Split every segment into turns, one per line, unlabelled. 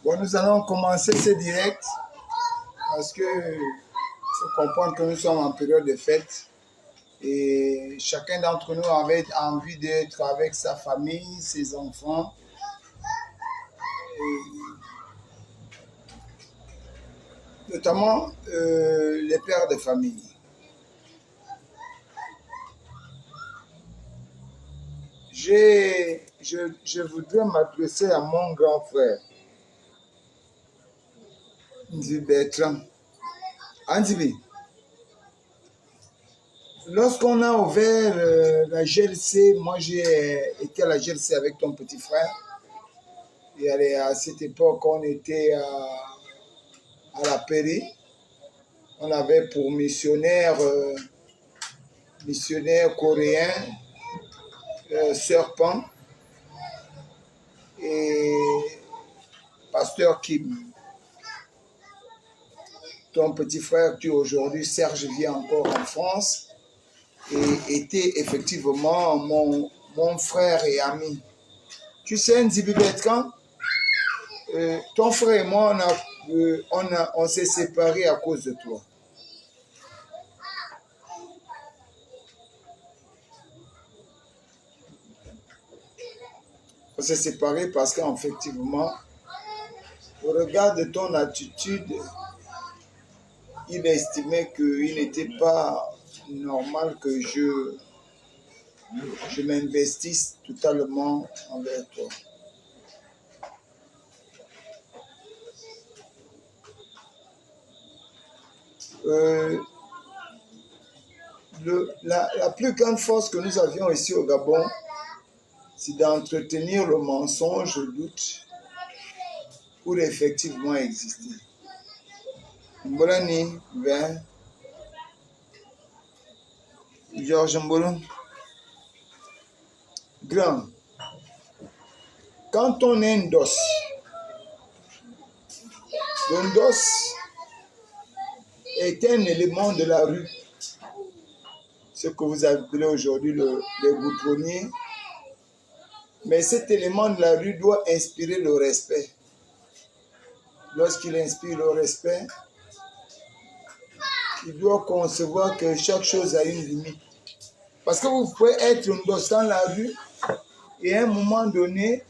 Bon, nous allons commencer ce direct parce que faut comprendre que nous sommes en période de fête et chacun d'entre nous avait envie d'être avec sa famille, ses enfants, et notamment les pères de famille. Je voudrais m'adresser à mon grand frère, Nzi Bertrand. Anzibi, lorsqu'on a ouvert la GLC, moi j'ai été à la GLC avec ton petit frère. Et à cette époque, on était à la Péri. On avait pour missionnaire coréen, Sœur Pan et Pasteur Kim. Ton petit frère, qui aujourd'hui, Serge, vit encore en France et était effectivement mon frère et ami. Tu sais, Nzibi Bertrand, ton frère et moi, on s'est séparés à cause de toi. On s'est séparés parce qu'effectivement, au regard de ton attitude, il estimait qu'il n'était pas normal que je m'investisse totalement envers toi. La plus grande force que nous avions ici au Gabon, c'est d'entretenir le mensonge, le doute, pour effectivement exister. Mbolani 20, Georges Mbolo. Grand. Quand on est un dos, le dos est un élément de la rue. Ce que vous appelez aujourd'hui les goudronniers. Mais cet élément de la rue doit inspirer le respect. Lorsqu'il inspire le respect, il doit concevoir que chaque chose a une limite. Parce que vous pouvez être un dos dans la rue et à un moment donné,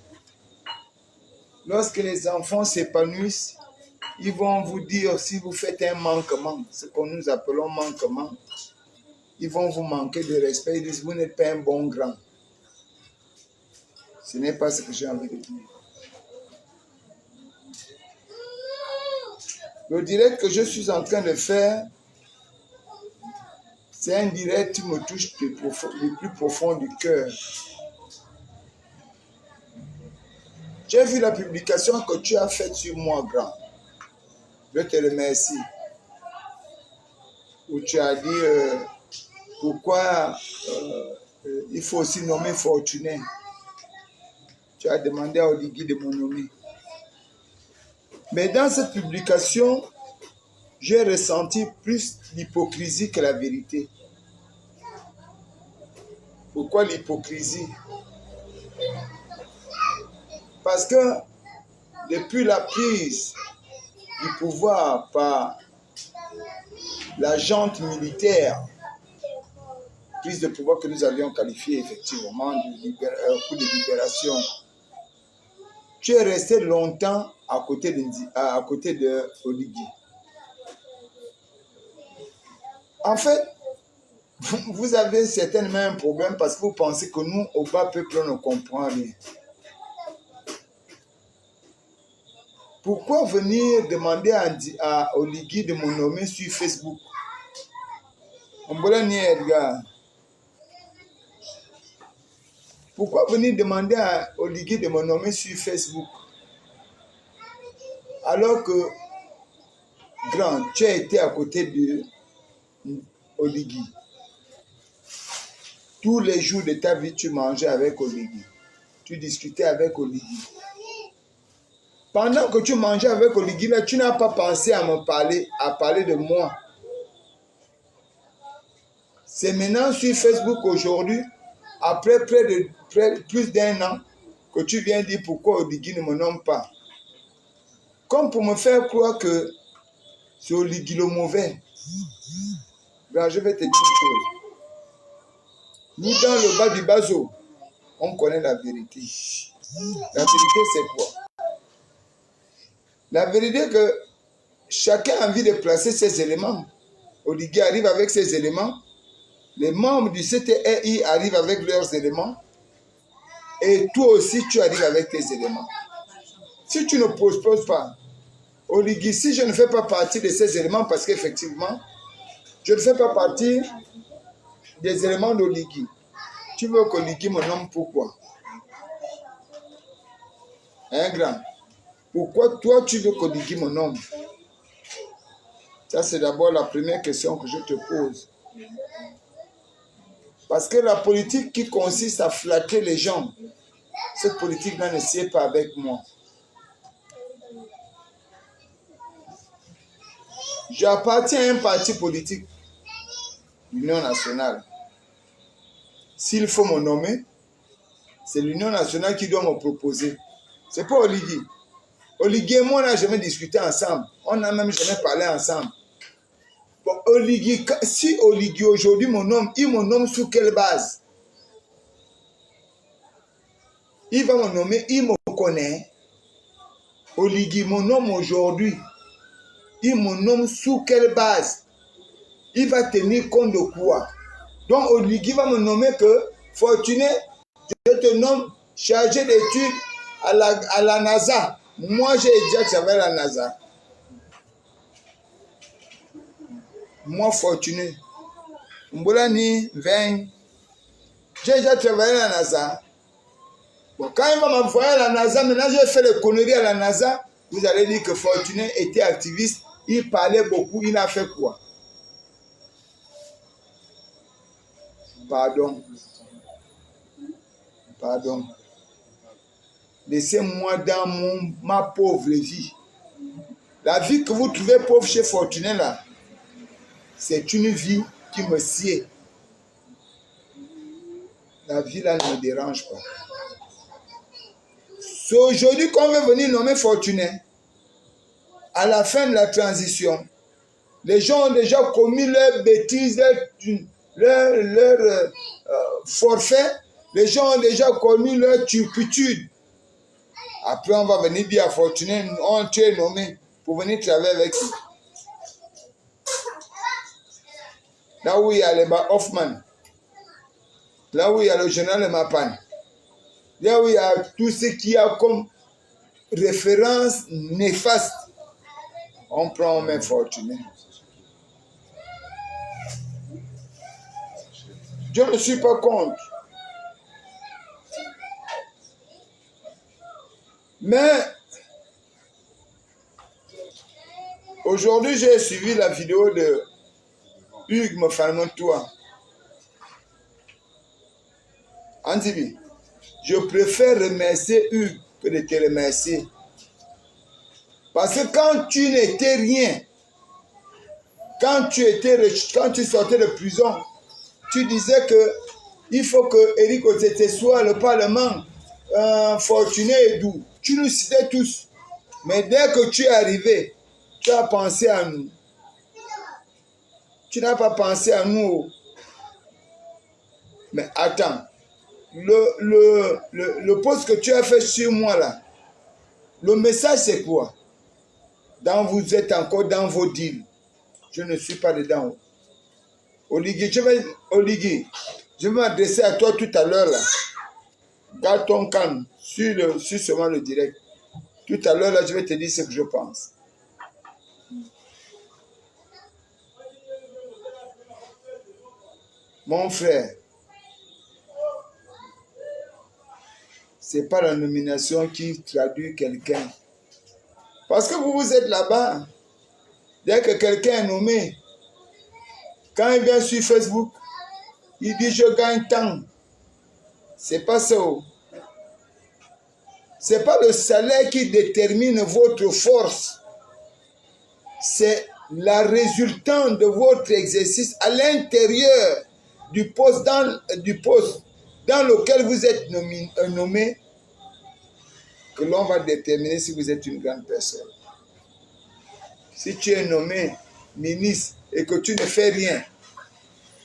lorsque les enfants s'épanouissent, ils vont vous dire si vous faites un manquement, ce que nous appelons manquement, ils vont vous manquer de respect. Ils disent vous n'êtes pas un bon grand. Ce n'est pas ce que j'ai envie de dire. Le direct que je suis en train de faire, c'est un direct qui me touche du plus profond du cœur. J'ai vu la publication que tu as faite sur moi, grand. Je te remercie. Où tu as dit pourquoi il faut aussi nommer Fortuné. Tu as demandé à Oligui de me nommer. Mais dans cette publication, j'ai ressenti plus l'hypocrisie que la vérité. Pourquoi l'hypocrisie? Parce que depuis la prise du pouvoir par la junte militaire, prise de pouvoir que nous avions qualifiée effectivement de coup de libération, tu es resté longtemps à côté de Oligui. En fait, vous avez certainement un problème parce que vous pensez que nous, au bas peuple, on ne comprend rien. Pourquoi venir demander à Oligui de me nommer sur Facebook? Edgar. Pourquoi venir demander à Oligui de me nommer sur Facebook? Alors que, grand, tu as été à côté de Oligui. Tous les jours de ta vie, tu mangeais avec Oligui. Tu discutais avec Oligui. Pendant que tu mangeais avec Oligui, là, tu n'as pas pensé à me parler, à parler de moi. C'est maintenant sur Facebook aujourd'hui, après plus d'un an, que tu viens dire pourquoi Oligui ne me nomme pas. Comme pour me faire croire que c'est Oligui le mauvais. Ben, je vais te dire une chose. Nous, dans le bas du bateau, on connaît la vérité. La vérité, c'est quoi? La vérité est que chacun a envie de placer ses éléments. Oligui arrive avec ses éléments. Les membres du CTRI arrivent avec leurs éléments. Et toi aussi, tu arrives avec tes éléments. Si tu ne proposes pas, Oligui, si je ne fais pas partie de ces éléments, parce qu'effectivement, je ne fais pas partie des éléments d'Oligui. Tu veux qu'Oligui me nomme pourquoi? Hein, grand? Pourquoi toi, tu veux qu'Oligui me nomme? Ça, c'est d'abord la première question que je te pose. Parce que la politique qui consiste à flatter les gens, cette politique-là ne sied pas avec moi. J'appartiens à un parti politique, l'Union nationale. S'il faut me nommer, c'est l'Union nationale qui doit me proposer. C'est pas Oligui. Oligui et moi, on n'a jamais discuté ensemble. On n'a même jamais parlé ensemble. Bon, Oligui, si Oligui aujourd'hui me nomme, il me nomme sous quelle base? Il va me nommer, il me connaît. Oligui me nomme aujourd'hui. Il me nomme sous quelle base? Il va tenir compte de quoi? Donc Oligui va me nommer que Fortuné, je te nomme chargé d'études à la NASA. Moi, j'ai déjà travaillé à la NASA. Moi, Fortuné. Mboulani, 20. J'ai déjà travaillé à la NASA. Bon, quand il va m'envoyer à la NASA, maintenant j'ai fait les conneries à la NASA, vous allez dire que Fortuné était activiste, il parlait beaucoup, il a fait quoi? Pardon. Pardon. Laissez-moi dans ma pauvre vie. La vie que vous trouvez pauvre chez Fortuné là, c'est une vie qui me sied. La vie là ne me dérange pas. C'est aujourd'hui qu'on veut venir nommer Fortuné. À la fin de la transition, les gens ont déjà commis leurs bêtises, leur forfait. Les gens ont déjà commis leur turpitude. Après, on va venir dire à Fortuné, on t'est nommé pour venir travailler avec lui. Là où il y a les Hoffman, là où il y a le général Mapan, là où il y a tout ce qu'il y a comme référence néfaste, on prend en main Fortuné. Je ne suis pas contre. Mais aujourd'hui, j'ai suivi la vidéo de Hugues Mofanotua. Anzibi, je préfère remercier Hugues que de te remercier. Parce que quand tu n'étais rien, quand tu sortais de prison, tu disais que il faut que Éric Otete soit le Parlement Fortuné et doux. Tu nous citais tous. Mais dès que tu es arrivé, tu as pensé à nous. Tu n'as pas pensé à nous. Mais attends. Le post que tu as fait sur moi là, le message c'est quoi? Vous êtes encore dans vos deals. Je ne suis pas dedans. Oligui, je vais m'adresser à toi tout à l'heure là. Garde ton calme sur seulement le direct. Tout à l'heure là, je vais te dire ce que je pense. Mon frère, c'est pas la nomination qui traduit quelqu'un. Parce que vous êtes là-bas. Dès que quelqu'un est nommé, quand il vient sur Facebook, il dit je gagne tant. C'est pas ça. C'est pas le salaire qui détermine votre force. C'est la résultante de votre exercice à l'intérieur du poste dans lequel vous êtes nommé que l'on va déterminer si vous êtes une grande personne. Si tu es nommé ministre et que tu ne fais rien,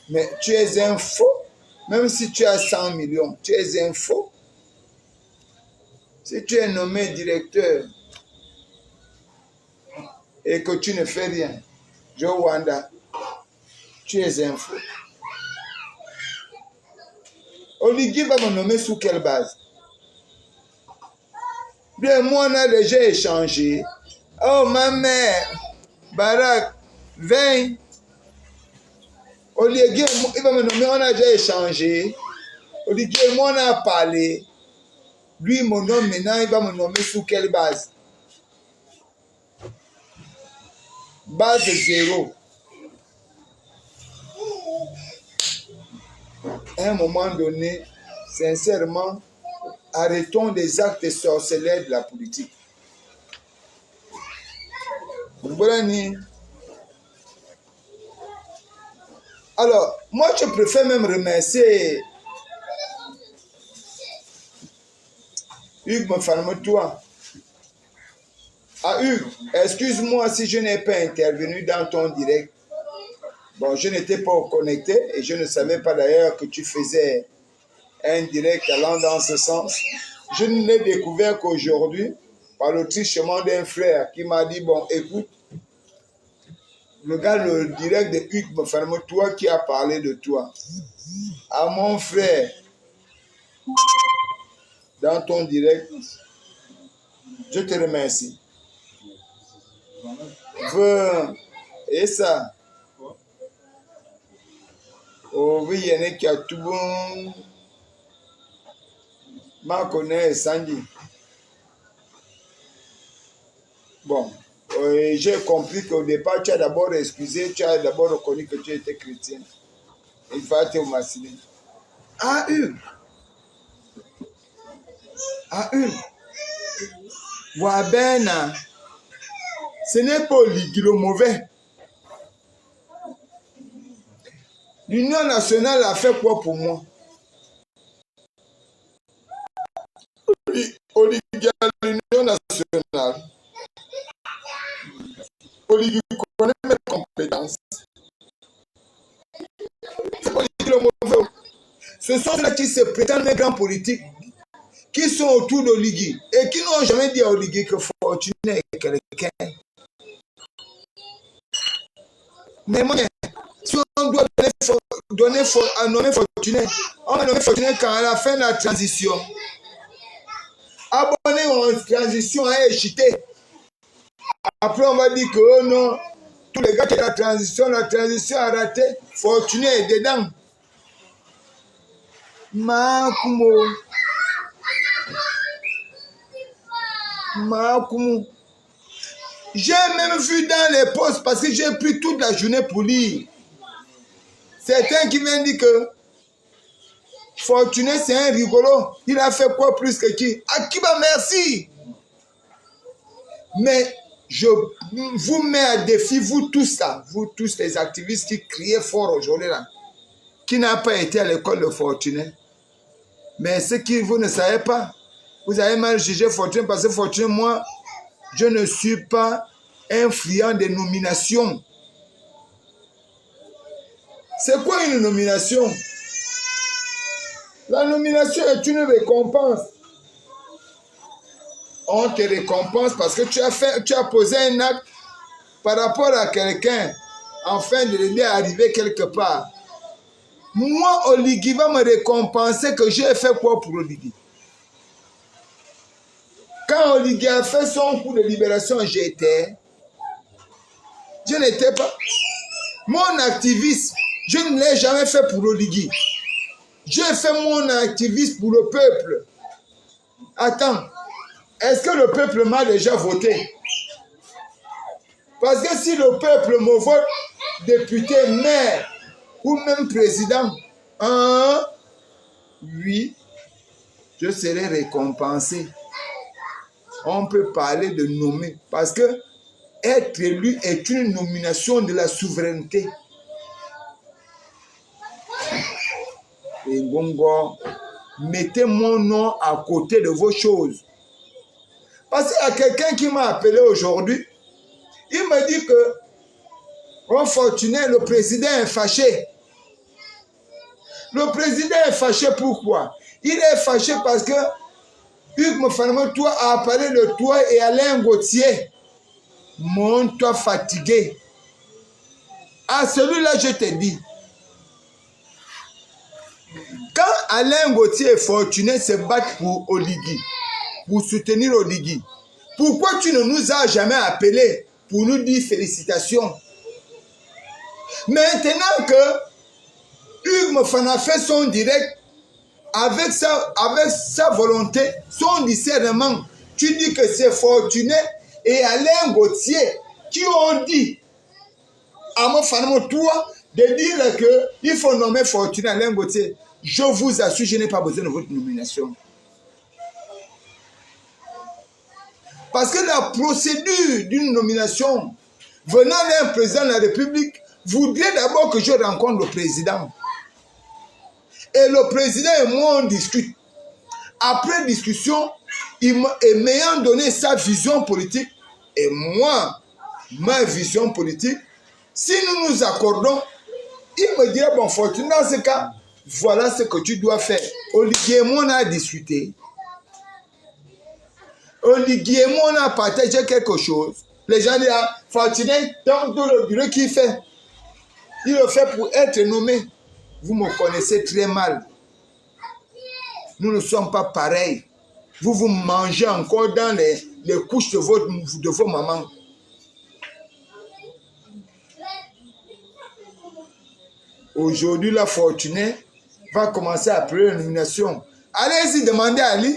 mais tu es un faux, même si tu as 100 millions, tu es un faux. Si tu es nommé directeur et que tu ne fais rien, Joe Wanda, tu es un faux. Oligui va me nommer sous quelle base? Bien, moi, on a déjà échangé. Oh, ma mère, Barack, viens. Oligui, il va me nommer, on a déjà échangé. Oligui, moi, on a parlé. Lui, mon nom, maintenant, il va me nommer sous quelle base? Base 0. À un moment donné, sincèrement, arrêtons les actes sorcellaires de la politique. Alors, moi, je préfère même remercier Hugues Mofanotua. Ah, Hugues, excuse-moi si je n'ai pas intervenu dans ton direct. Bon, je n'étais pas connecté et je ne savais pas d'ailleurs que tu faisais un direct allant dans ce sens. Je ne l'ai découvert qu'aujourd'hui par le trichement d'un frère qui m'a dit, bon, écoute, regarde le direct de Hugues Mofanotua qui a parlé de toi. À mon frère, dans ton direct, je te remercie. Et ça, oui, il y en a qui a tout bon. Ma connaît Sandy. Bon, j'ai compris qu'au départ, tu as d'abord excusé, tu as d'abord reconnu que tu étais chrétien. Il faut être au masculin. A eu. Wabena. Ce n'est pas Oligui le mauvais. L'Union nationale a fait quoi pour moi? Oligui à l'Union nationale. Oligui connaît mes compétences. C'est pas Oligui le mauvais. Ce sont ceux qui se prétendent les grands politiques qui sont autour d'Oligui et qui n'ont jamais dit à Oligui que Fortuné est quelqu'un. Mais moi, si on doit nommer Fortuné, on va nommer Fortuné quand à la fin de la transition. Abonné en transition a échité. Après, on va dire que oh non, tous les gars qui ont la transition a raté. Fortuné est dedans. Makumo. J'ai même vu dans les postes parce que j'ai pris toute la journée pour lire. Certains qui viennent dire que Fortuné c'est un rigolo. Il a fait quoi plus que qui? Akiba, merci. Mais je vous mets à défi, vous tous là, vous tous les activistes qui criaient fort aujourd'hui là, qui n'ont pas été à l'école de Fortuné. Mais ce que vous ne savez pas, vous avez mal jugé Fortuné parce que Fortuné, moi, je ne suis pas un friand des nominations. C'est quoi une nomination? La nomination est une récompense. On te récompense parce que tu as posé un acte par rapport à quelqu'un afin de l'aider à arriver quelque part. Moi, Oligui va me récompenser que j'ai fait quoi pour Oligui? Quand Oligui a fait son coup de libération, je n'étais pas. Mon activisme, je ne l'ai jamais fait pour Oligui. J'ai fait mon activisme pour le peuple. Attends, est-ce que le peuple m'a déjà voté? Parce que si le peuple me vote député, maire ou même président, oui, je serai récompensé. On peut parler de nommer parce que être élu est une nomination de la souveraineté. Et Ngongo, mettez mon nom à côté de vos choses. Parce qu'il y a quelqu'un qui m'a appelé aujourd'hui. Il me dit que Fortuné, le président est fâché. Le président est fâché pourquoi? Il est fâché parce que Hugues Mofanotoua a parlé de toi et Alain Gauthier. Montre-toi fatigué. À celui-là, je te dis. Quand Alain Gauthier et Fortuné se battent pour Oligui, pour soutenir Oligui, pourquoi tu ne nous as jamais appelés pour nous dire félicitations? Maintenant que Hugues Mofana fait son direct avec sa volonté, son discernement, tu dis que c'est Fortuné et Alain Gauthier qui ont dit à Mofana toi de dire qu'il faut nommer Fortuné Alain Gauthier. Je vous assure, je n'ai pas besoin de votre nomination. Parce que la procédure d'une nomination venant d'un président de la République voudrait d'abord que je rencontre le président. Et le président et moi, on discute. Après discussion, m'ayant donné sa vision politique, et moi, ma vision politique, si nous nous accordons, il me dirait, bon, Fortuné, dans ce cas, voilà ce que tu dois faire. Oligui et moi, on a discuté. Oligui et moi, on a partagé quelque chose. Les gens disent, Fortuné, dans le bureau qu'il fait, il le fait pour être nommé. Vous me connaissez très mal. Nous ne sommes pas pareils. Vous vous mangez encore dans les couches de vos mamans. Aujourd'hui, la Fortuné va commencer à appeler la nomination. Allez-y, demandez à Ali.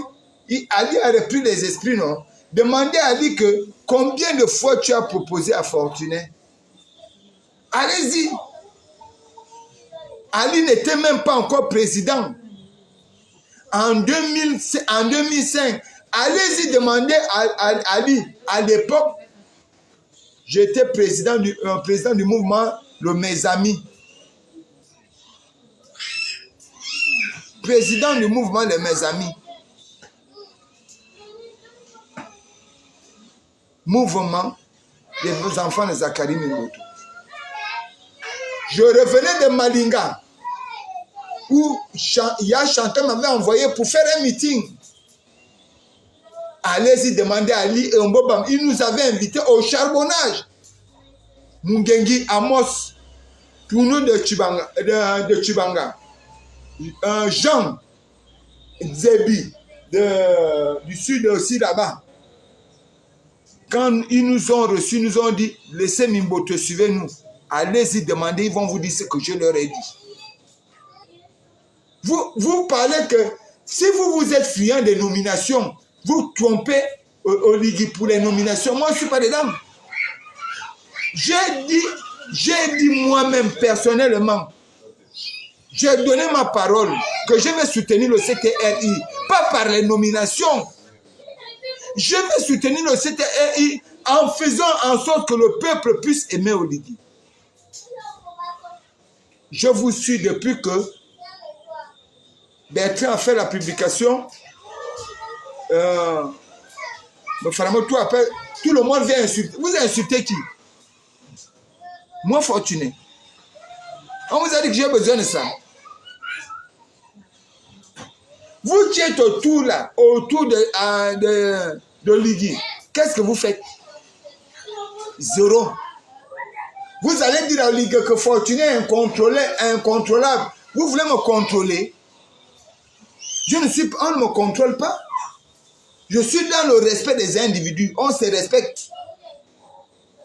Ali a repris les esprits, non? Demandez à Ali que combien de fois tu as proposé à Fortuné. Allez-y. Ali n'était même pas encore président. en 2005. Allez-y demander à Ali. À l'époque, j'étais président du mouvement le Mes Amis. Président du mouvement les Mes Amis. Mouvement des enfants de Zakari Mingoto. Je revenais de Malinga, où Yah Chantal m'avait envoyé pour faire un meeting. Allez-y demander à Ali et Mbobam. Il nous avait invités au charbonnage. Mungengi Amos, pour nous de Chibanga. Jean Zebi, du sud aussi là-bas. Quand ils nous ont reçus, ils nous ont dit, laissez Mimboto, suivez-nous. Allez-y demander, ils vont vous dire ce que je leur ai dit. Vous parlez que si vous êtes friand des nominations, vous trompez Oligui pour les nominations. Moi, je ne suis pas dedans. J'ai dit moi-même personnellement, j'ai donné ma parole que je vais soutenir le CTRI, pas par les nominations. Je vais soutenir le CTRI en faisant en sorte que le peuple puisse aimer Oligui. Je vous suis depuis que Bertrand a fait la publication. Tout le monde vient insulter. Vous insultez qui? Moi, fortuné. On vous a dit que j'ai besoin de ça. Vous qui êtes autour là, autour de Ligui, qu'est-ce que vous faites? Zéro. Vous allez dire à Ligui que Fortuné est incontrôlable. Vous voulez me contrôler? On ne me contrôle pas. Je suis dans le respect des individus. On se respecte.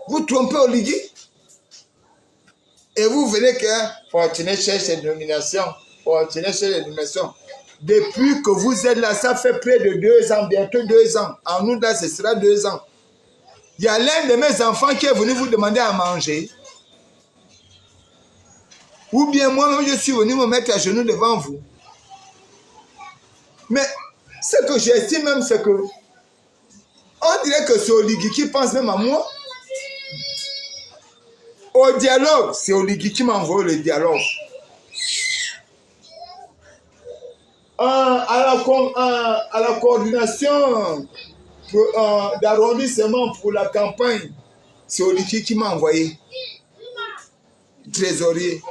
Vous trompez Oligui? Et vous venez que Fortuné cherche les nominations. Fortuné cherche les nominations. Depuis que vous êtes là, ça fait près de 2 ans, bientôt 2 ans. En août, là, ce sera 2 ans. Il y a l'un de mes enfants qui est venu vous demander à manger. Ou bien moi-même, je suis venu me mettre à genoux devant vous. Mais ce que j'estime même, c'est que on dirait que c'est Oligui qui pense même à moi. Au dialogue, c'est Oligui qui m'envoie le dialogue. À la coordination d'arrondissement pour la campagne, c'est Oligui qui m'a envoyé. Trésorier.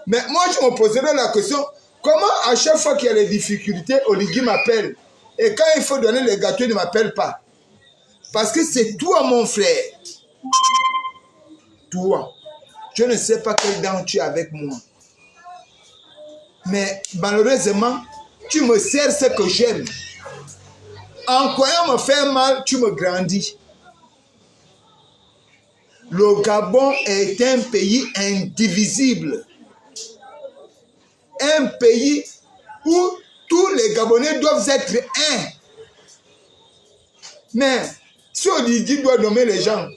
Mais moi, je me poserais la question, comment à chaque fois qu'il y a des difficultés, Oligui m'appelle? Et quand il faut donner les gâteaux, il ne m'appelle pas. Parce que c'est toi, mon frère. Toi. Je ne sais pas quel dent tu es avec moi. Mais malheureusement, tu me sers ce que j'aime. En croyant me faire mal, tu me grandis. Le Gabon est un pays indivisible. Un pays où tous les Gabonais doivent être un. Mais si Oligui doit nommer les gens,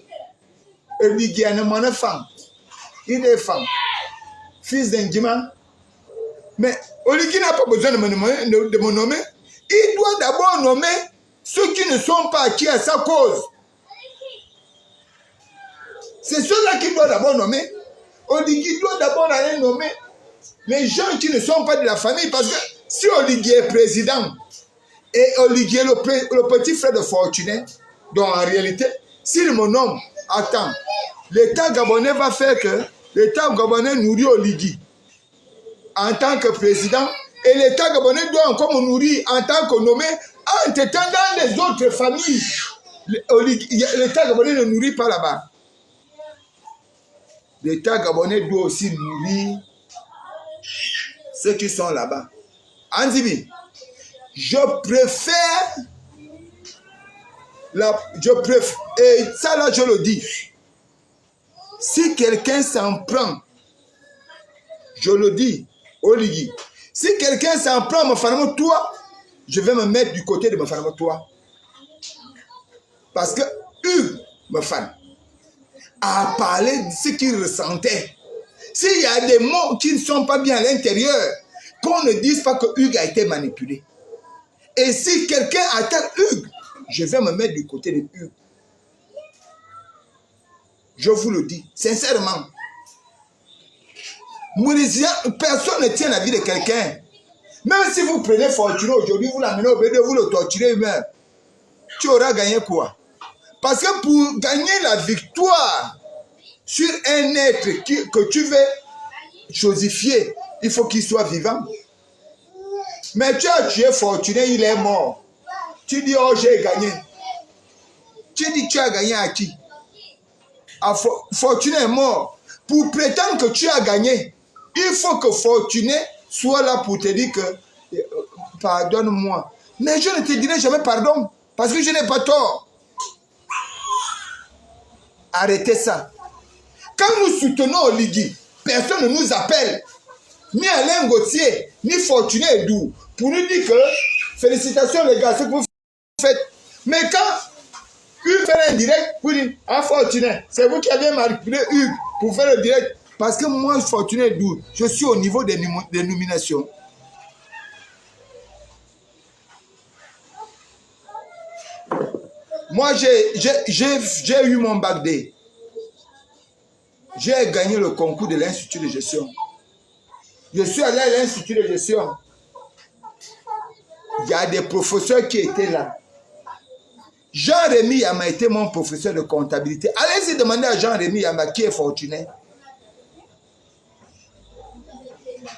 Oligui est une femme. Il est femme. Fils d'Indima. Mais Oligui n'a pas besoin de me nommer. Il doit d'abord nommer ceux qui ne sont pas acquis à sa cause. C'est ceux-là qu'il doit d'abord nommer. Oligui doit d'abord aller nommer les gens qui ne sont pas de la famille. Parce que si Oligui est président et Oligui est le petit frère de Fortuné, donc en réalité, s'il me nomme, attends, l'État gabonais va faire que l'État gabonais nourrit Oligui en tant que président et l'État gabonais doit encore me nourrir en tant que nommé en étant dans les autres familles. L'État gabonais ne nourrit pas là-bas. L'État gabonais doit aussi nourrir ceux qui sont là-bas. Anzibi, je préfère, et ça là je le dis, si quelqu'un s'en prend, je le dis, Oligui, si quelqu'un s'en prend à Mofanamo, toi, je vais me mettre du côté de Mofanamo, toi. Parce que Hugues Mofan a parlé de ce qu'il ressentait. S'il y a des mots qui ne sont pas bien à l'intérieur, qu'on ne dise pas que Hugues a été manipulé. Et si quelqu'un attaque Hugues, je vais me mettre du côté de Hugues. Je vous le dis, sincèrement. Personne ne tient la vie de quelqu'un. Même si vous prenez Fortuné aujourd'hui, vous l'amenez au BD, vous le torturez, il meurt. Tu auras gagné quoi? Parce que pour gagner la victoire sur un être que tu veux chosifier, il faut qu'il soit vivant. Mais tu as tué Fortuné, il est mort. Tu dis, oh, j'ai gagné. Tu dis, tu as gagné à qui? Fortuné est mort. Pour prétendre que tu as gagné, il faut que Fortuné soit là pour te dire que pardonne-moi. Mais je ne te dirai jamais pardon parce que je n'ai pas tort. Arrêtez ça. Quand nous soutenons Oligui, personne ne nous appelle. Ni Alain Gauthier, ni Fortuné Edou, pour nous dire que félicitations les gars, ce que vous faites. Mais quand Hugues fait un direct, vous dites, ah Fortuné, c'est vous qui avez manipulé Hugues pour faire le direct. Parce que moi, Fortuné Edou, je suis au niveau des nominations. Moi, j'ai eu mon bac D. J'ai gagné le concours de l'Institut de gestion. Je suis allé à l'Institut de gestion. Il y a des professeurs qui étaient là. Jean-Rémy Yama était mon professeur de comptabilité. Allez-y demander à Jean-Rémy Yama qui est Fortuné.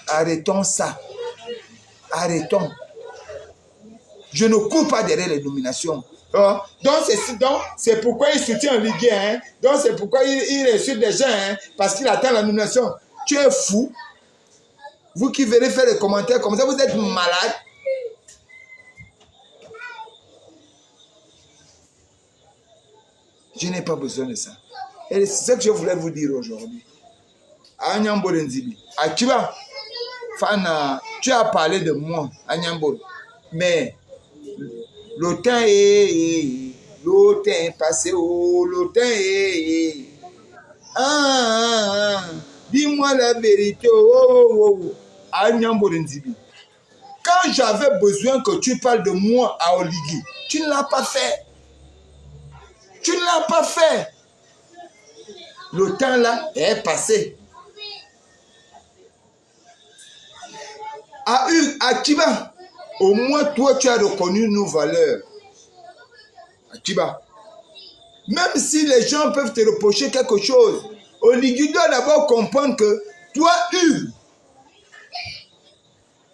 Arrêtons ça. Arrêtons. Je ne cours pas derrière les nominations. Donc c'est pourquoi il soutient en Ligue 1. Hein? Donc c'est pourquoi il insulte des gens. Hein? Parce qu'il attend la nomination. Tu es fou. Vous qui verrez faire des commentaires comme ça, vous êtes malade. Je n'ai pas besoin de ça. Et c'est ce que je voulais vous dire aujourd'hui. Anyambo Nzibi. Akiba, Fana, tu as parlé de moi, Anyambo. Mais le temps est passé, oh, le temps est. Dis-moi la vérité, oh. Anyambo Nzibi. Quand j'avais besoin que tu parles de moi à Oligui, tu ne l'as pas fait. Tu ne l'as pas fait. Le temps là est passé. À Kiba, au moins toi tu as reconnu nos valeurs. À Kiba. Même si les gens peuvent te reprocher quelque chose, Oligui doit d'abord comprendre que toi, Hugues,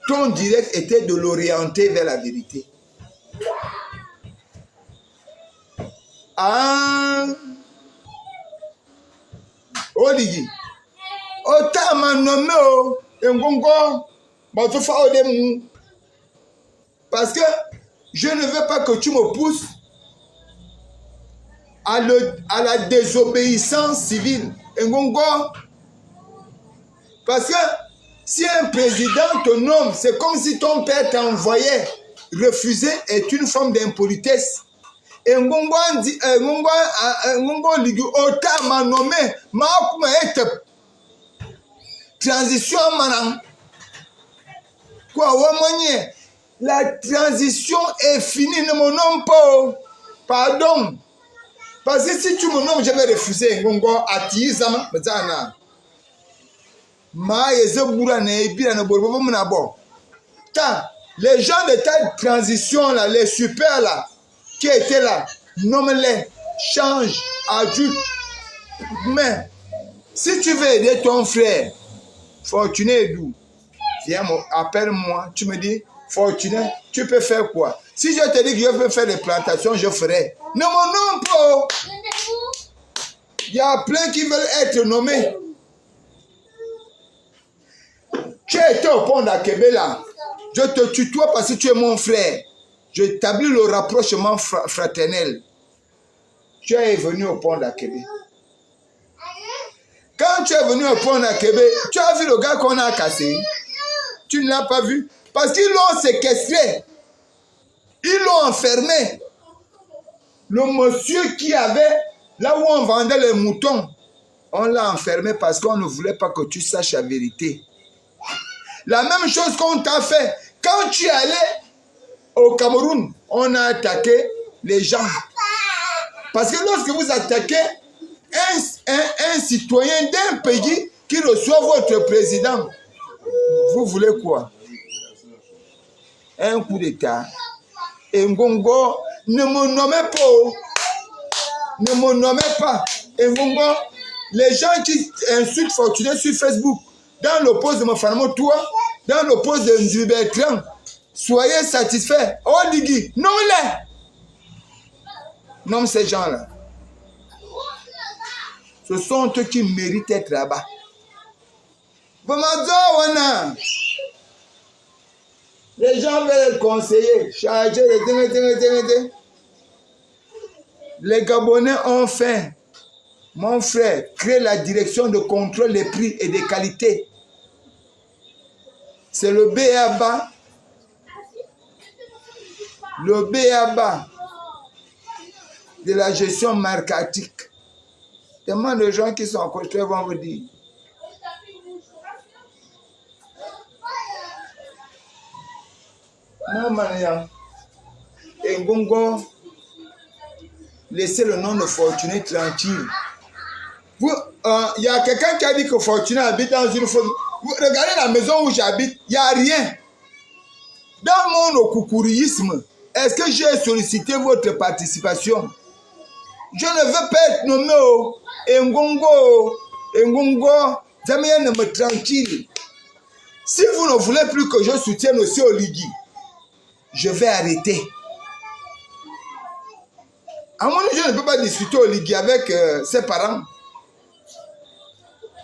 ton direct était de l'orienter vers la vérité. Oligui, autant m'a nommé Ngongo, parce que je ne veux pas que tu me pousses à la désobéissance civile. Ngongo, parce que si un président te nomme, c'est comme si ton père t'envoyait. Refuser est une forme d'impolitesse. Et Ngongo dit, Ngongo Ligu, autant m'a nommé, m'a transition manan. Quoi, la transition est finie, ne me nomme pas. Pardon. Parce que si tu me nommes, je vais refuser. Ngongo, Atizama, Mazana. Les gens de ta transition là, les super là, qui étaient là, nomme-les, change, ajoute. Mais si tu veux aider ton frère, Fortuné Edou, viens, appelle-moi, tu me dis, Fortuné, tu peux faire quoi? Si je te dis que je peux faire des plantations, je ferai. Ne me nomme pas. Il y a plein qui veulent être nommés. Tu as été au pont d'Akébé là. Je te tutoie parce que tu es mon frère. J'établis le rapprochement fraternel. Tu es venu au pont d'Akébé. Quand tu es venu au pont d'Akébé, tu as vu le gars qu'on a cassé. Tu ne l'as pas vu. Parce qu'ils l'ont séquestré. Ils l'ont enfermé. Le monsieur qui avait, là où on vendait les moutons, on l'a enfermé parce qu'on ne voulait pas que tu saches la vérité. La même chose qu'on t'a fait. Quand tu es allé au Cameroun, on a attaqué les gens. Parce que lorsque vous attaquez un citoyen d'un pays qui reçoit votre président, vous voulez quoi? Un coup d'État. Et Ngongo, ne me nommez pas. Ne me nommez pas. Et Ngongo, les gens qui insultent Fortuné sur Facebook, dans le poste de Mofanamo Toua, dans le poste de Ndjibetran, soyez satisfaits. Oh Ligi, non-les. Nomme ces gens-là. Ce sont eux qui méritent d'être là-bas. Les gens veulent conseiller, charger les... Les Gabonais ont fait, mon frère, créer la direction de contrôle des prix et des qualités. C'est le B.A.B.A. Le B.A.B.A. de la gestion mercatique. Tellement de gens qui sont en côté vont vous dire. Non, Mania. Et Ngongo, laissez le nom de Fortuné tranquille. Il y a quelqu'un qui a dit que Fortuné habite dans une famille. Regardez la maison où j'habite, il n'y a rien. Dans mon okoukouriisme, est-ce que j'ai sollicité votre participation? Je ne veux pas être nommé au Ngongo, Zamien ne me tranquille. Si vous ne voulez plus que je soutienne aussi Oligui, je vais arrêter. À mon avis, je ne peux pas discuter Oligui avec ses parents.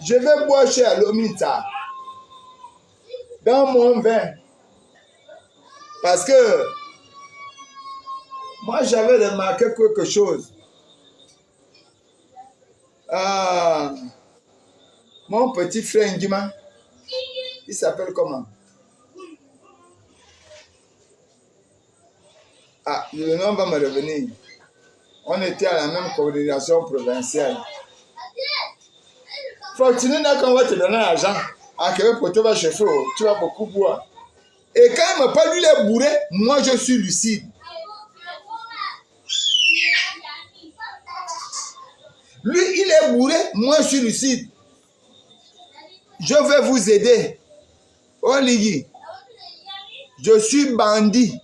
Je vais boire chez Alomita dans mon vin. Parce que moi, j'avais remarqué quelque chose. Mon petit frère Ngima, il s'appelle comment? Ah, le nom va me revenir. On était à la même coordination provinciale. Fortuné, quand on va te donner l'argent, à quel point tu vas chauffer, tu vas beaucoup boire. Et quand il me parle, lui, il est bourré, moi, je suis lucide. Lui, il est bourré, moi, je suis lucide. Je vais vous aider. Oh, Ligi, je suis bandit.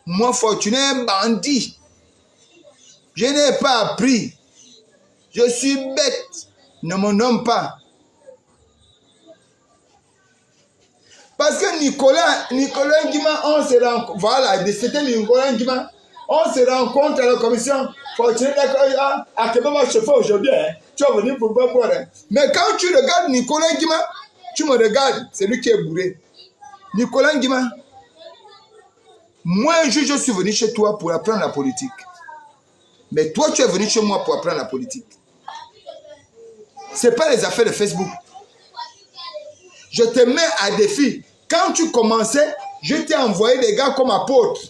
Moi, Fortuné, bandit. Je n'ai pas appris. Je suis bête. Ne me nomme pas. Parce que Nicolas Ngima, on se rencontre. Voilà, c'était Nicolas Ngima. On se rencontre à la commission. Fortuné, d'accord, à quel moment je fais aujourd'hui, hein? Tu vas venir pour boire. Hein? Mais quand tu regardes Nicolas Ngima, tu me regardes, c'est lui qui est bourré. Nicolas Ngima, moi un jour je suis venu chez toi pour apprendre la politique. Mais toi tu es venu chez moi pour apprendre la politique. Ce n'est pas les affaires de Facebook. Je te mets à défi. Quand tu commençais, je t'ai envoyé des gars comme apôtres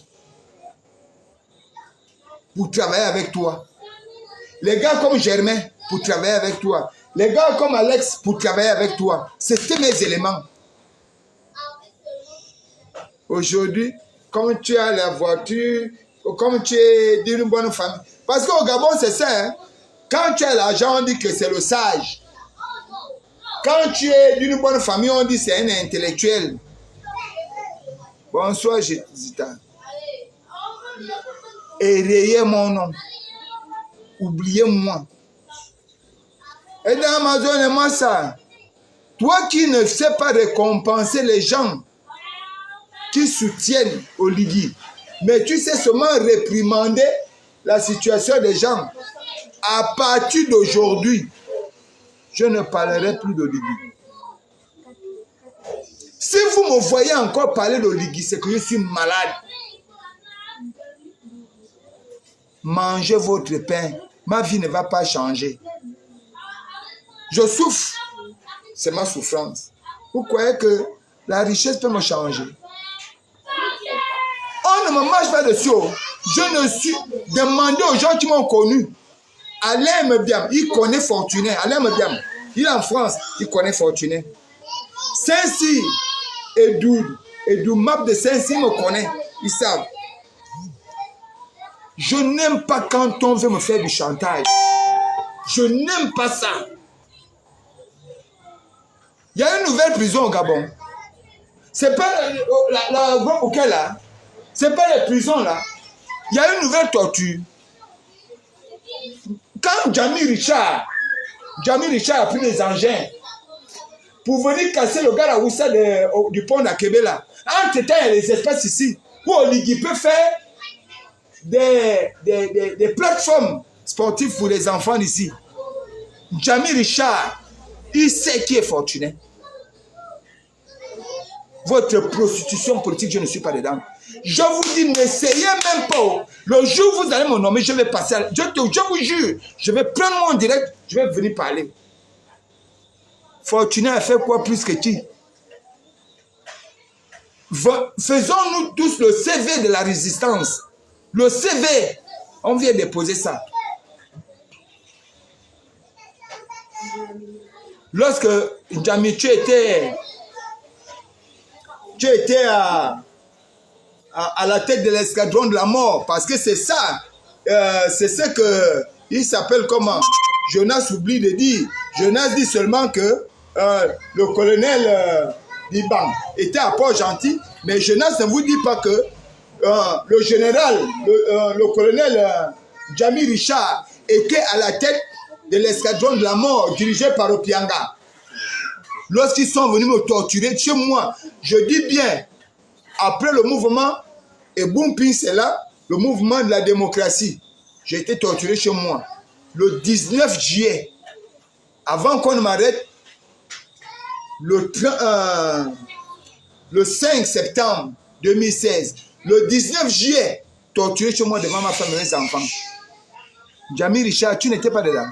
pour travailler avec toi. Les gars comme Germain pour travailler avec toi. Les gars comme Alex pour travailler avec toi. C'était mes éléments. Aujourd'hui, comme tu as la voiture, comme tu es d'une bonne famille. Parce qu'au Gabon, c'est ça. Hein? Quand tu as l'argent, on dit que c'est le sage. Quand tu es d'une bonne famille, on dit que c'est un intellectuel. Bonsoir, Zita. Et rayez mon nom. Oubliez-moi. Et dans Amazon, et moi ça. Toi qui ne sais pas récompenser les gens qui soutiennent Oligui, mais tu sais seulement réprimander la situation des gens. À partir d'aujourd'hui, je ne parlerai plus d'Oligui. Si vous me voyez encore parler d'Oligui, c'est que je suis malade. Mangez votre pain. Ma vie ne va pas changer. Je souffre. C'est ma souffrance. Vous croyez que la richesse peut me changer? On ne me marche pas dessus. Je ne suis demandé aux gens qui m'ont connu. Alain Mebiam, il connaît Fortuné. Alain Mebiam, il est en France, il connaît Fortuné. Saint-Cyr, Edou Map de Saint-Cyr me connaît. Ils savent. Je n'aime pas quand on veut me faire du chantage. Je n'aime pas ça. Il y a une nouvelle prison au Gabon. C'est pas la groupe auquel là. C'est pas les prisons là. Il y a une nouvelle torture. Quand Jamy Richard a pris les engins pour venir casser le gars à Oussa du pont d'Akebe là. Entre-temps, il y a les espèces ici où Oligui peut faire des plateformes sportives pour les enfants d'ici. Jamy Richard, il sait qui est fortuné. Votre prostitution politique, je ne suis pas dedans. Je vous dis, n'essayez même pas. Le jour où vous allez me nommer, je vais passer. Je vous jure, je vais prendre mon direct, je vais venir parler. Fortuné a fait quoi plus que qui? Faisons-nous tous le CV de la résistance. Le CV, on vient déposer ça. Lorsque Jamy, tu étais à la tête de l'escadron de la mort, parce que c'est ça, c'est ce que il s'appelle comment? Jonas oublie de dire. Jonas dit seulement que le colonel Liban était à Port-Gentil, mais Jonas ne vous dit pas que le général, le colonel Jamy Richard était à la tête de l'escadron de la mort dirigé par Opianga. Lorsqu'ils sont venus me torturer chez moi, je dis bien, après le mouvement, et Boum-Ping, c'est là, le mouvement de la démocratie, j'ai été torturé chez moi. Le 19 juillet, avant qu'on ne m'arrête, le 5 septembre 2016, le 19 juillet, torturé chez moi devant ma femme et mes enfants. Jamy Richard, tu n'étais pas dedans.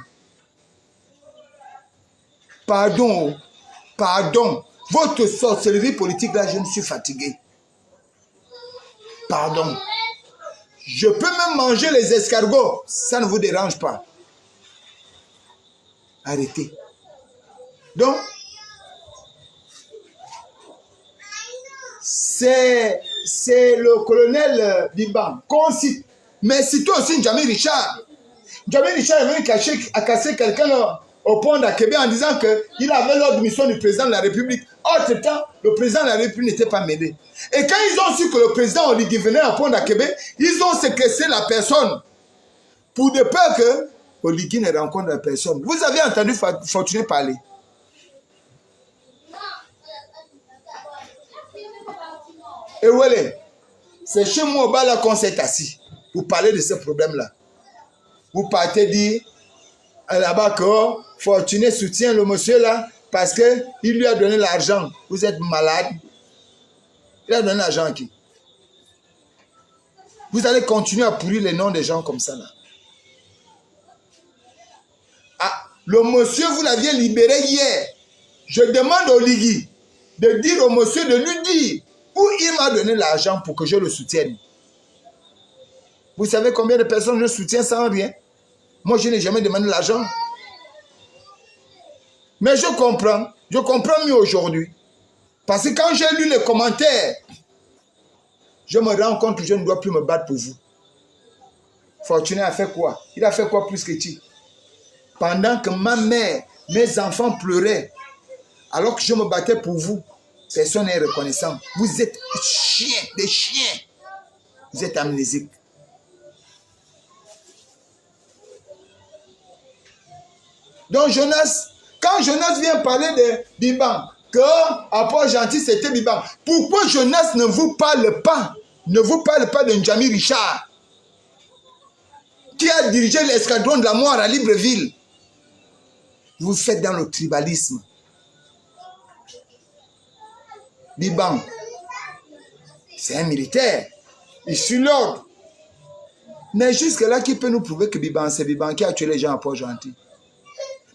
Pardon. Pardon. Votre sorcellerie politique, là, je me suis fatigué. Pardon. Je peux même manger les escargots. Ça ne vous dérange pas. Arrêtez. Donc, c'est le colonel Liban qu'on cite. Mais citons aussi Jamy Richard. Jamy Richard est venu casser quelqu'un au pont d'Akebe en disant qu'il avait l'ordre de mission du président de la République. Autre temps, le président de la République n'était pas mêlé. Et quand ils ont su que le président Oligui venait au pont d'Akebe, ils ont séquestré la personne pour de peur que Oligui ne rencontre la personne. Vous avez entendu Fortuné parler? Et voilà, c'est chez moi au bas là qu'on s'est assis pour parler de ce problème-là. Vous partez dire là-bas que Fortuné soutient le monsieur là parce qu'il lui a donné l'argent. Vous êtes malade. Il a donné l'argent à qui? Vous allez continuer à pourrir les noms des gens comme ça là. Ah, le monsieur, vous l'aviez libéré hier. Je demande au Oligui de dire au monsieur, de lui dire où il m'a donné l'argent pour que je le soutienne. Vous savez combien de personnes je soutiens sans rien? Moi, je n'ai jamais demandé l'argent. Mais je comprends mieux aujourd'hui. Parce que quand j'ai lu les commentaires, je me rends compte que je ne dois plus me battre pour vous. Fortuné a fait quoi? Il a fait quoi plus que tu? Pendant que ma mère, mes enfants pleuraient, alors que je me battais pour vous, personne n'est reconnaissant. Vous êtes chiens, des chiens. Vous êtes amnésiques. Donc Jonas, quand Jonas vient parler de Biban, que à Port-Gentil c'était Biban, pourquoi Jonas ne vous parle pas de Jamy Richard, qui a dirigé l'escadron de la mort à Libreville? Vous faites dans le tribalisme. Biban, c'est un militaire, il suit l'ordre. Mais jusque-là, qui peut nous prouver que Biban, c'est Biban qui a tué les gens à Port-Gentil?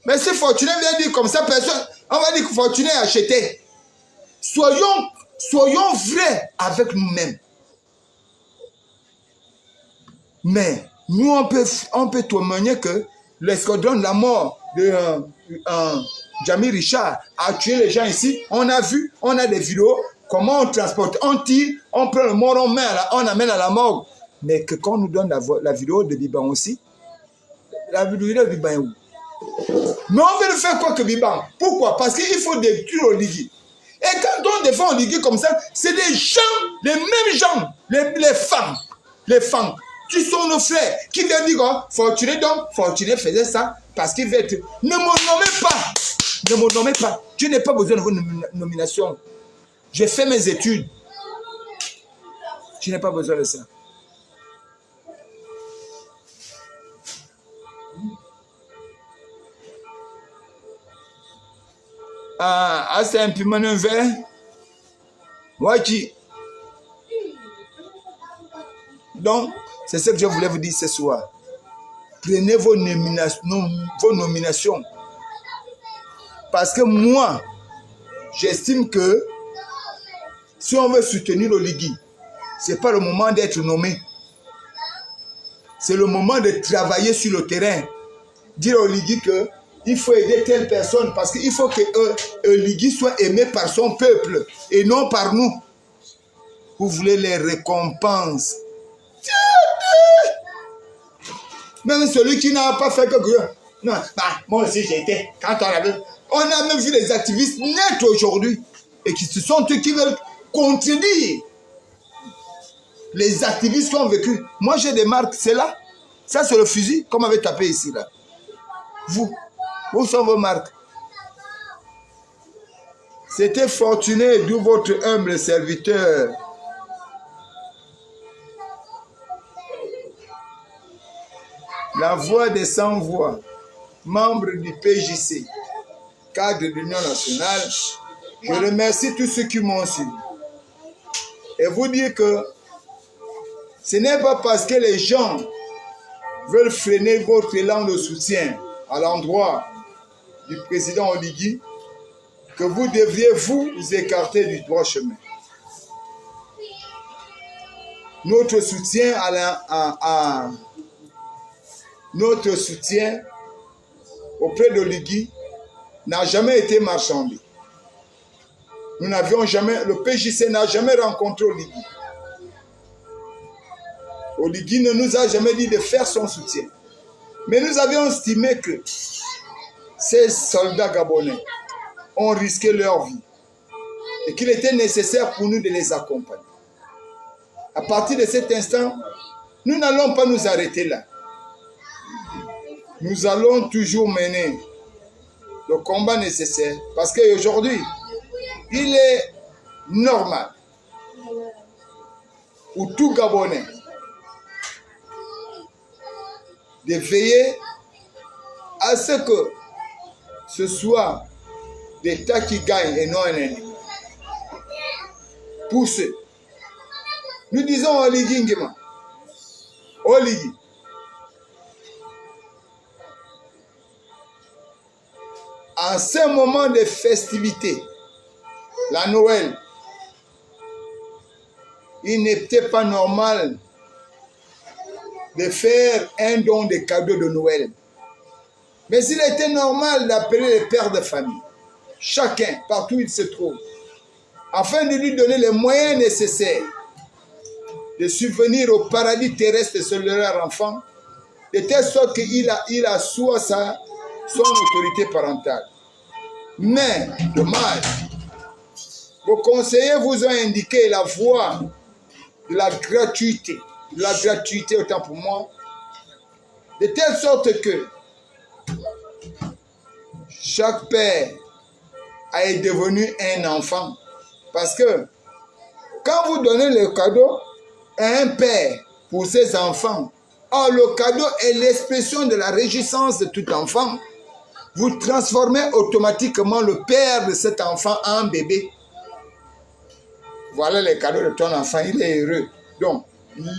Mais si Fortuné vient dire comme ça, personne, on va dire que Fortuné a acheté. Soyons vrais avec nous-mêmes. Mais nous, on peut témoigner que l'escadron de la mort de Jamy Richard a tué les gens ici. On a vu, on a des vidéos, Comment on transporte? On tire, on prend le mort, on amène à la morgue. Mais que quand on nous donne la vidéo de Biban aussi, la vidéo de Biban est où? Mais on veut le faire quoi que Biban? Pourquoi? Parce qu'il faut détruire Oligui. Et quand on défend Oligui comme ça, c'est des gens, les mêmes gens, les femmes, qui sont nos frères, qui viennent dire, oh, Fortuné donc, Fortuné faisait ça, parce qu'il veut être... Ne me nommez pas! Ne me nommez pas. Je n'ai pas besoin de vos nominations. J'ai fait mes études. Je n'ai pas besoin de ça. Ah, c'est un peu mon verre. Moi qui. Donc, c'est ce que je voulais vous dire ce soir. Prenez vos nominations. Parce que moi, j'estime que si on veut soutenir Oligui, ce n'est pas le moment d'être nommé. C'est le moment de travailler sur le terrain. Dire à Oligui qu'il faut aider telle personne parce qu'il faut que Oligui soit aimé par son peuple et non par nous. Vous voulez les récompenses. Même celui qui n'a pas fait quelque chose. Non, bah, moi aussi j'ai été. Quand on a même vu les activistes naître aujourd'hui et qui ce sont eux qui veulent contredire les activistes qui ont vécu. Moi j'ai des marques, c'est là. Ça c'est le fusil qu'on m'avait tapé ici là. Vous, où sont vos marques? C'était Fortuné, d'où votre humble serviteur. La voix des sans-voix, membre du PJC, cadre de l'Union nationale, je remercie tous ceux qui m'ont suivi. Et vous dire que ce n'est pas parce que les gens veulent freiner votre élan de soutien à l'endroit du président Oligui que vous devriez vous écarter du droit chemin. Notre soutien notre soutien auprès d'Oligui n'a jamais été marchandé. Nous n'avions jamais, le PJC n'a jamais rencontré Oligui. Oligui ne nous a jamais dit de faire son soutien. Mais nous avions estimé que ces soldats gabonais ont risqué leur vie et qu'il était nécessaire pour nous de les accompagner. À partir de cet instant, nous n'allons pas nous arrêter là. Nous allons toujours mener le combat nécessaire parce qu'aujourd'hui, il est normal pour tout Gabonais de veiller à ce que ce soit l'État qui gagne et non un ennemi. Pour ce, nous disons Oligui Nguema, Oligui, en ce moment de festivité, la Noël, il n'était pas normal de faire un don de cadeaux de Noël. Mais il était normal d'appeler les pères de famille, chacun, partout où il se trouve, afin de lui donner les moyens nécessaires de subvenir au paradis terrestre de leur enfant, de telle sorte qu'il assoit son autorité parentale. Mais, dommage, vos conseillers vous ont indiqué la voie de la gratuité autant pour moi, de telle sorte que chaque père est devenu un enfant. Parce que quand vous donnez le cadeau à un père pour ses enfants, or le cadeau est l'expression de la réjouissance de tout enfant, vous transformez automatiquement le père de cet enfant en bébé. Voilà les cadeaux de ton enfant, il est heureux. Donc,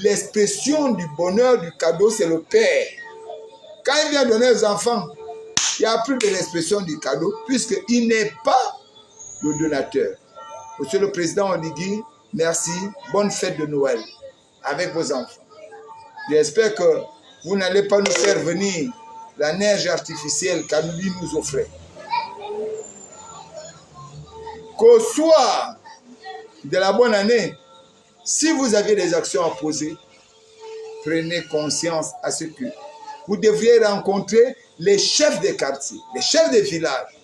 l'expression du bonheur du cadeau, c'est le père. Quand il vient donner aux enfants, il n'y a plus de l'expression du cadeau, puisqu'il n'est pas le donateur. Monsieur le Président Oligui, merci, bonne fête de Noël avec vos enfants. J'espère que vous n'allez pas nous faire venir la neige artificielle qu'Alouli nous offrait. Qu'au soir, de la bonne année. Si vous avez des actions à poser, prenez conscience à ce que vous devriez rencontrer les chefs des quartiers, les chefs des villages,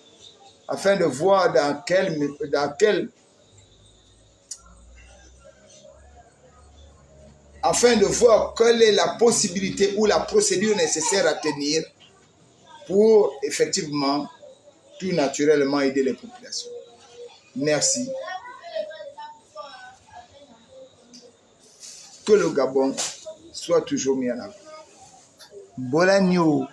afin de voir afin de voir quelle est la possibilité ou la procédure nécessaire à tenir pour effectivement, tout naturellement aider les populations. Merci. Que le Gabon soit toujours mis en avant. Bolanyo.